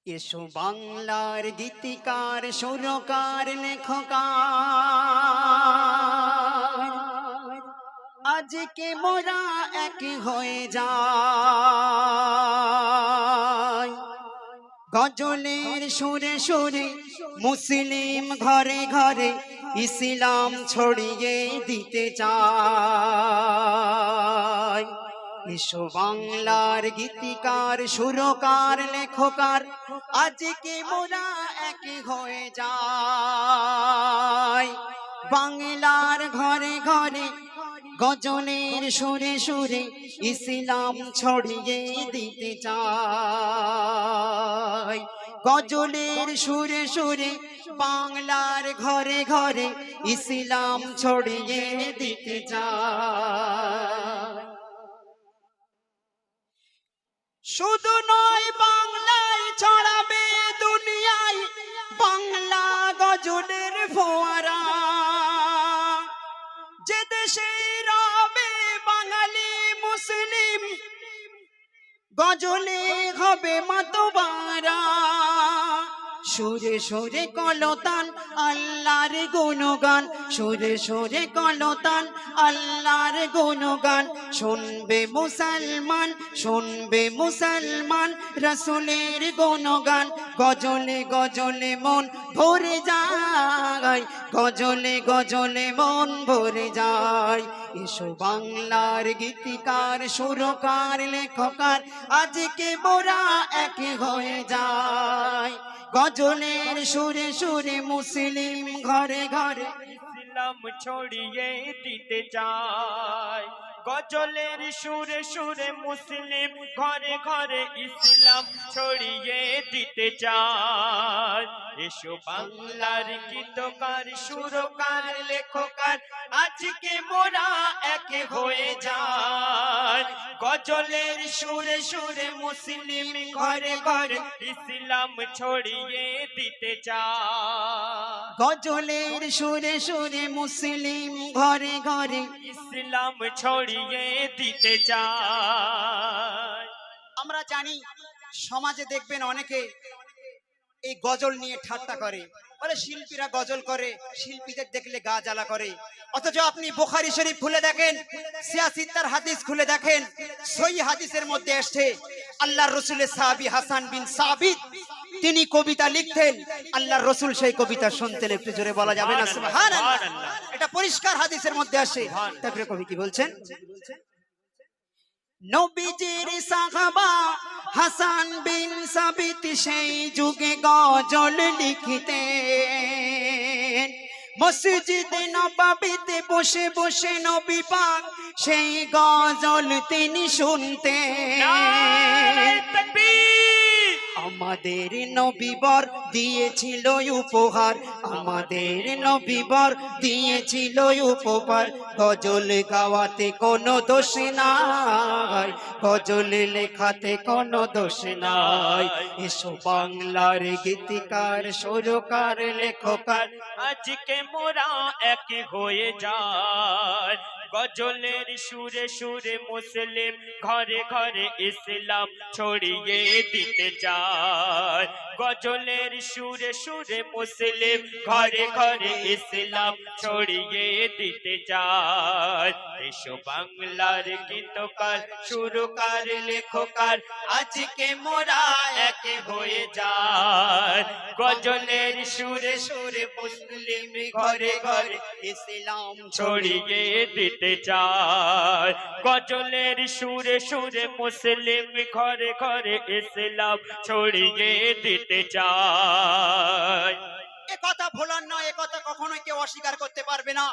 এসো বাংলার গীতিকার সুরকার লেখকার, আজকে মোরা এক হয়ে যাই। গজলের সুরে সুরে মুসলিম ঘরে ঘরে ইসলাম ছড়িয়ে দিতে চাই। এসো বাংলার গীতিকার সুরকার লেখকার, আজকে মোরা এক হয়ে যাই। বাংলার ঘরে ঘরে গজলের সুরে সুরে ইসলাম ছড়িয়ে দিতে চাই। গজলের সুরে সুরে বাংলার ঘরে ঘরে ইসলাম ছড়িয়ে দিতে চাই। শুধু নয় বাংলায় ছড়াবে দুনিয়ায় বাংলা গজলের ফোয়ারা। যে দেশে রবে বাঙালি মুসলিম, গজলে হবে মাতোয়ারা। সুরে সুরে কলতান আল্লাহর গুণগান, সুরে সুরে কলতান আল্লাহর গুণগান। শুনবে মুসলমান, শুনবে মুসলমান রাসূলের গুণগান। গজলে গজলে মন ভরে যায়, গজলে গজলে মন ভরে যায়। এসো বাংলার গীতিকার সুরকার লেখকার, আজকে মোরা এক হয়ে যায়। গজলের সুরে সুরে মুসলিম ঘরে ঘরে ইসলাম ছড়িয়ে দিতে চায়। গজলের সুরে সুরে মুসলিম ঘরে ঘরে ইসলাম ছড়িয়ে দিতে চায়। এসো বাংলার গীতকার সুরকার লেখকার, আজকে মোরা এক হয়ে যায়। গজলের সুরে সুরে মুসলিম ঘরে ঘরে ইসলাম ছড়িয়ে দিতে চায়। গজলের সুরে সুরে মুসলিম ঘরে ঘরে ইসলাম ছড়িয়ে দিতে চায়। আমরা জানি সমাজে দেখবেন অনেকে এই গজল নিয়ে ঠাট্টা করে, বলে শিল্পীরা গজল করে, শিল্পীদের দেখলে গা জ্বালা করে। অথচ আপনি বুখারী শরীফ খুলে দেখেন, সিয়াসিত্তার হাদিস খুলে দেখেন, সহিহ হাদিসের মধ্যে আসছে আল্লাহর রাসূলের সাহাবী হাসান বিন সাবিত তিনি কবিতা লিখতেন, আল্লাহর রাসূল সেই কবিতা শুনতেন। একটু জোরে বলা যাবে না সুবহানাল্লাহ? এটা পরিষ্কার হাদিসের মধ্যে আসে। তারপরে কবি কি বলছেন? নবীজির সাহাবা হাসান বিন সাবিত সেই যুগে গজল লিখতেন। মসজিদে নববীতে বসে বসে নবী পাক সেই গজল তিনি শুনতেন। আমাদের নবীবর দিয়েছিল উপহার, আমাদের নবীবর দিয়েছিল উপহার। গজল গাওয়াতে কোনো দোষ নাই, গজল লেখাতে কোনো দোষ নাই। এসো বাংলার গীতিকার সুরকার লেখকার, আজকে মোরা এক হয়ে যায়। গজলের সুরে সুরে মুসলিম ঘরে ঘরে ইসলাম ছড়িয়ে দিতে চায়। গজলের সুরে সুরে মুসলিম ঘরে ঘরে ইসলাম ছড়িয়ে দিতে চায়। এসো বাংলার গীতকার সুরকার লেখকার, আজকে মোরা এক হয়ে যায়। গজলের সুরে সুরে মুসলিম ঘরে ঘরে ইসলাম ছড়িয়ে দিতে চায়। গজলের সুরে সুরে মুসলিম ঘরে ঘরে ইসলাম ছড়িয়ে দিতে চায়। এ কথা ভোলার নয়, এ কথা কখনোই কেউ অস্বীকার করতে পারবে না।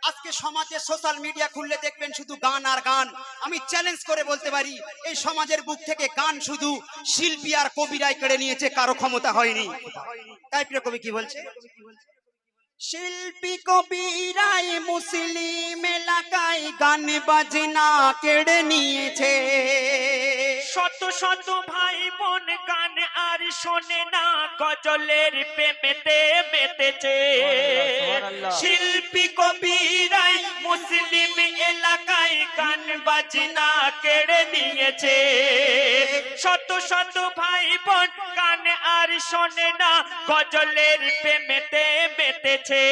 আজকে সমাজে সোশ্যাল মিডিয়া খুললে দেখবেন শুধু গান আর গান। আমি চ্যালেঞ্জ করে বলতে পারি, এই সমাজের বুক থেকে গান শুধু শিল্পী আর কবিরাই কেড়ে নিয়েছে, কারো ক্ষমতা হয়নি। তাই প্রিয় কবি কি বলছে? শিল্পী কবিরাই মুসলিম এলাকায় গান বাজনা কেড়ে নিয়েছে। শত শত ভাই বোন গান আর শোনে না গজলের প্রেমেতে মেতেছে শিল্পী কবিরাই মুসলিম এলাকায় গান বাজনা কেড়ে নিয়েছে শত শত ভাই বোন গান আর শোনে না গজলের প্রেমেতে মেতেছে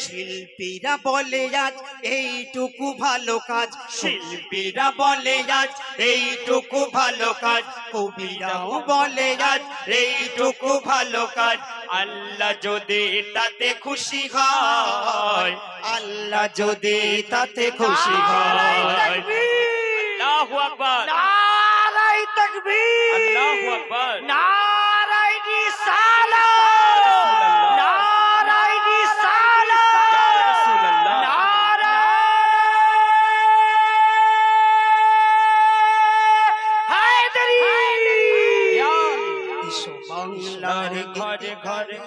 শিল্পীরা বলে আজ এইটুকু ভালো কাজ, শিল্পীরা বলে আজ এইটুকু ভালো কাজ, কবিরাও বলে আজ এইটুকু ভালো কাজ। আল্লাহ যদি তাতে খুশি হয়, আল্লাহ যদি তাতে খুশি হয়। আল্লাহু আকবার, নারায়ে তাকবীর, আল্লাহু আকবার, নারায়ে রিসালাত, নারায়ে রিসালাত, ইয়া রাসূলুল্লাহ, নারায়ে হায়দারি। এসো বাংলার ঘরে ঘরে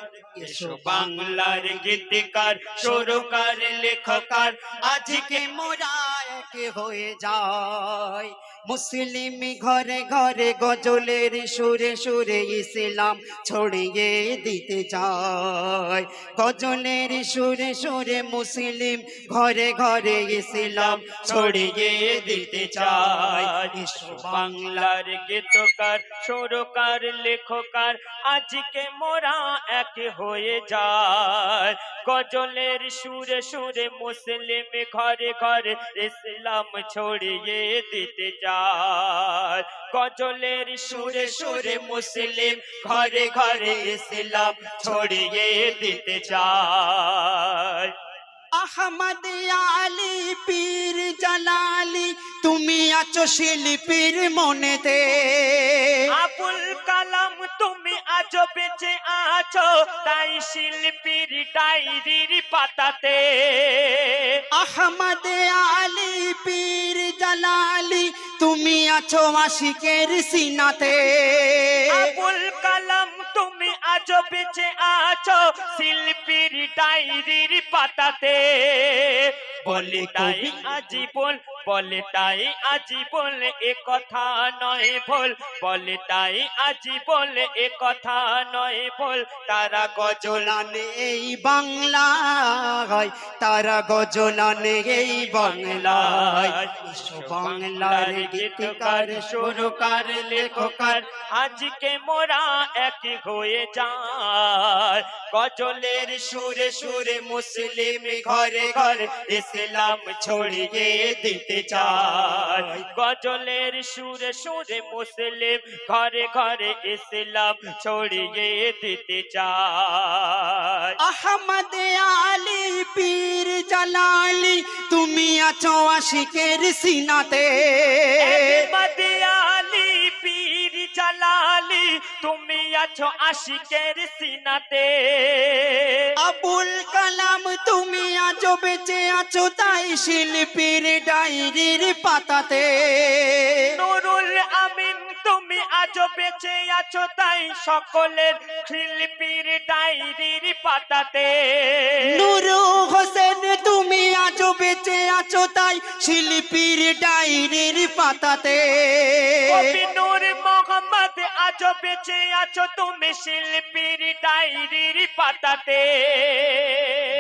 এসো বাংলার গীতিকার সুরকার লেখকার আজকে মোরা এক হয়ে যায়, মুসলিম ঘরে ঘরে গজলের সুরে সুরে ইসলাম ছড়িয়ে দিতে চায়, গজলের সুরে সুরে মুসলিম ঘরে ঘরে ইসলাম ছড়িয়ে দিতে চায়। এসো বাংলার গীতকার সুরকার লেখকার আজকে মোরা এক হয়ে যায়, গজলের সুরে সুরে মুসলিম ঘরে ঘরে ইসলাম ছড়িয়ে দিতে যায়, গজলের সুরে সুরে মুসলিম ঘরে ঘরে ইসলাম ছড়িয়ে দিতে চায়। আহমদ আলী পীর জালালি তুমি আছো শিল্পীর মনেতে, আবুল কালাম তুমি আজো বেঁচে আছো তাই শিল্পীর ডায়েরির পাতাতে, আহমদ আলী পীর জালালি তুমি আছো আশিকের সিনাতে, আবুল কালাম তুমি আজো বেঁচে আছো শিল্পীর ডায়েরির পাতাতে, বলে তাই আজীবন, বলে তাই আজীবন এ কথা নয় ভুল, বলে তাই আজীবন এ কথা নয় ভুল, তারা গজলানে এই বাংলায়, তারা গজলানে এই বাংলায়। এসো বাংলার গীতিকার সুরকার লেখকার আজকে মোরা এক হয়ে যায়, গজলের সুরে সুরে মুসলিম ঘরে ঘরে ইসলাম ছড়িয়ে দিতে চায়, গজলের সুরে সুরে মুসলিম ঘরে ঘরে ইসলাম ছড়িয়ে দিতে চায়। আহমদ আলী পীর জালালি তুমি আছো আশিকের সিনাতে, আহমদ আলী পীর জালালি তুমি আছো আশিকের সিনাতে, আবুল কালাম তুমি আজো বেঁচে আছো তাই শিল্পীর ডায়েরির পাতাতে, নুরুল আমিন তুমি আজো বেঁচে আছো তাই সকলের শিল্পীর ডায়েরির পাতাতে, নূরু হোসেন তুমি আজো বেঁচে আছো তাই শিল্পীর ডায়েরির পাতাতে, কবি নূর মোহাম্মদ আজো বেঁচে আছো তুমি শিল্পীর ডায়েরির পাতাতে,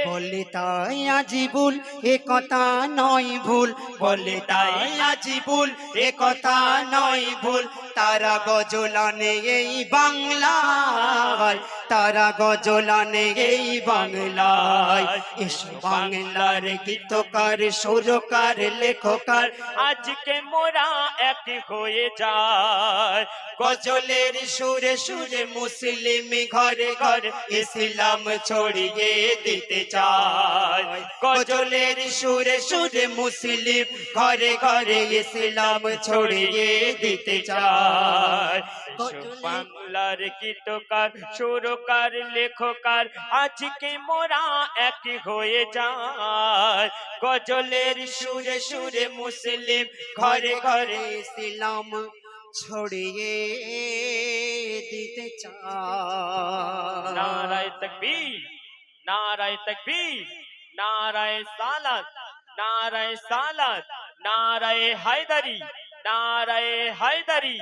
বলে তাই আজিবুল এ কথা নয় ভুল, বলে তাই আজিবুল এ কথা নয় ভুল, তারা গজলানে এই বাংলায়, তারা গজলানে এই বাংলায়। এসো বাংলার গীতকার সুরকার লেখকার আজকে মোরা এক হয়ে যায়, গজলের সুরে সুরে মুসলিম ঘরে ঘরে ইসলাম ছড়িয়ে দিতে চায়, গজলের সুরে সুরে মুসলিম ঘরে ঘরে ইসলাম ছড়িয়ে দিতে চায়। বাংলার গীতকার সুরকার লেখকার আজকে মোরা এক হয়ে যায়, গজলের সুরে সুরে মুসলিম ঘরে ঘরে ইসলাম ছড়িয়ে দিতে চায়। নারায়ে তাকবীর, নারায়ে তাকবীর, নারায়ে সালাত, নারায়ে সালাত, নারায়ে হায়দারি, নারায়ে হায়দারি।